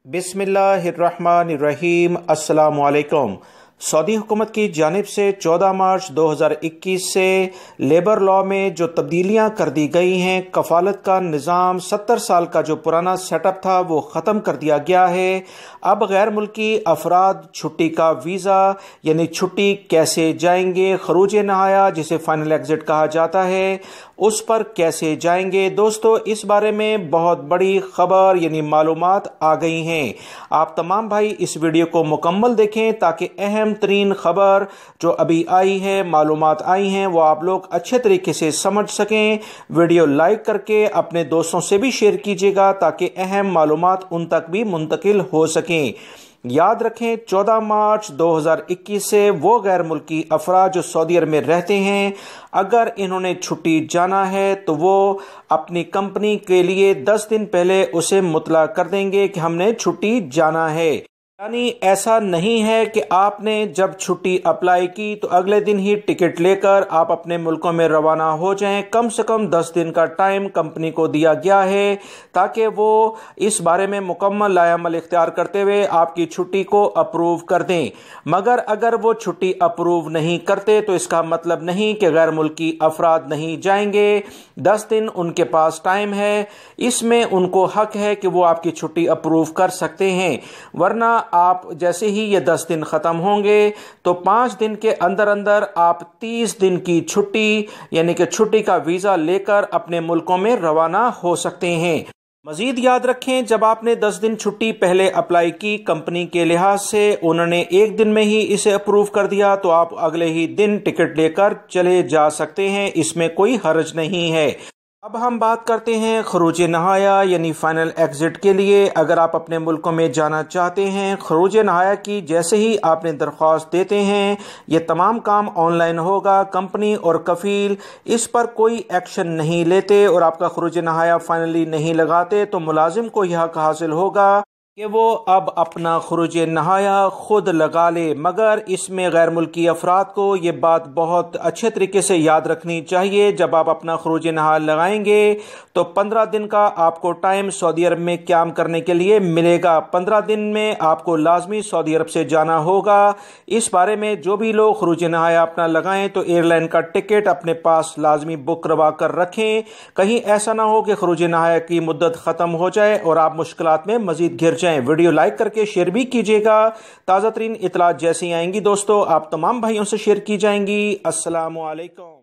بسم اللہ الرحمن الرحیم۔ السلام علیکم۔ سعودی حکومت کی جانب سے 14 مارچ 2021 سے لیبر لاء میں جو تبدیلیاں کر دی گئی ہیں، کفالت کا نظام 70 سال کا جو پرانا سیٹ اپ تھا وہ ختم کر دیا گیا ہے۔ اب غیر ملکی افراد چھٹی کا ویزا یعنی چھٹی کیسے جائیں گے، خروج نہایہ جسے فائنل ایگزٹ کہا جاتا ہے، اس پر کیسے جائیں گے۔ دوستو، اس بارے میں بہت بڑی خبر یعنی معلومات آ گئی ہیں۔ آپ تمام بھائی اس ویڈیو کو مکمل دیکھیں تاکہ اہم ترین خبر جو ابھی آئی ہے، معلومات آئی ہیں، وہ آپ لوگ اچھے طریقے سے سمجھ سکیں۔ ویڈیو لائک کر کے اپنے دوستوں سے بھی شیئر کیجیے گا تاکہ اہم معلومات ان تک بھی منتقل ہو سکیں۔ یاد رکھیں 14 مارچ 2021 سے وہ غیر ملکی افراد جو سعودی عرب میں رہتے ہیں، اگر انہوں نے چھٹی جانا ہے تو وہ اپنی کمپنی کے لیے 10 دن پہلے اسے مطلع کر دیں گے کہ ہم نے چھٹی جانا ہے۔ یعنی ایسا نہیں ہے کہ آپ نے جب چھٹی اپلائی کی تو اگلے دن ہی ٹکٹ لے کر آپ اپنے ملکوں میں روانہ ہو جائیں۔ کم سے کم 10 دن کا ٹائم کمپنی کو دیا گیا ہے تاکہ وہ اس بارے میں مکمل لائحہ عمل اختیار کرتے ہوئے آپ کی چھٹی کو اپروو کر دیں۔ مگر اگر وہ چھٹی اپروو نہیں کرتے تو اس کا مطلب نہیں کہ غیر ملکی افراد نہیں جائیں گے۔ 10 دن ان کے پاس ٹائم ہے، اس میں ان کو حق ہے کہ وہ آپ کی چھٹی اپروو کر سکتے ہیں، ورنہ آپ جیسے ہی یہ 10 دن ختم ہوں گے تو 5 دن کے اندر اندر آپ 30 دن کی چھٹی یعنی کہ چھٹی کا ویزا لے کر اپنے ملکوں میں روانہ ہو سکتے ہیں۔ مزید یاد رکھیں جب آپ نے 10 دن چھٹی پہلے اپلائی کی کمپنی کے لحاظ سے انہوں نے 1 دن میں ہی اسے اپروو کر دیا تو آپ اگلے ہی دن ٹکٹ لے کر چلے جا سکتے ہیں، اس میں کوئی حرج نہیں ہے۔ اب ہم بات کرتے ہیں خروج نہایہ یعنی فائنل ایگزٹ کے لیے۔ اگر آپ اپنے ملکوں میں جانا چاہتے ہیں، خروج نہایہ کی جیسے ہی آپ نے درخواست دیتے ہیں، یہ تمام کام آن لائن ہوگا۔ کمپنی اور کفیل اس پر کوئی ایکشن نہیں لیتے اور آپ کا خروج نہایہ فائنلی نہیں لگاتے تو ملازم کو یہ حق حاصل ہوگا کہ وہ اب اپنا خروج نہایہ خود لگا لے۔ مگر اس میں غیر ملکی افراد کو یہ بات بہت اچھے طریقے سے یاد رکھنی چاہیے، جب آپ اپنا خروج نہایہ لگائیں گے تو 15 دن کا آپ کو ٹائم سعودی عرب میں قیام کرنے کے لیے ملے گا۔ 15 دن میں آپ کو لازمی سعودی عرب سے جانا ہوگا۔ اس بارے میں جو بھی لوگ خروج نہایہ اپنا لگائیں تو ایئر لائن کا ٹکٹ اپنے پاس لازمی بک کروا کر رکھیں، کہیں ایسا نہ ہو کہ خروج نہایہ کی مدت ختم ہو جائے اور آپ مشکلات میں مزید گھر جائیں۔ ویڈیو لائک کر کے شیئر بھی کیجیے گا۔ تازہ ترین اطلاعات جیسے ہی آئیں گی دوستو آپ تمام بھائیوں سے شیئر کی جائیں گی۔ السلام علیکم۔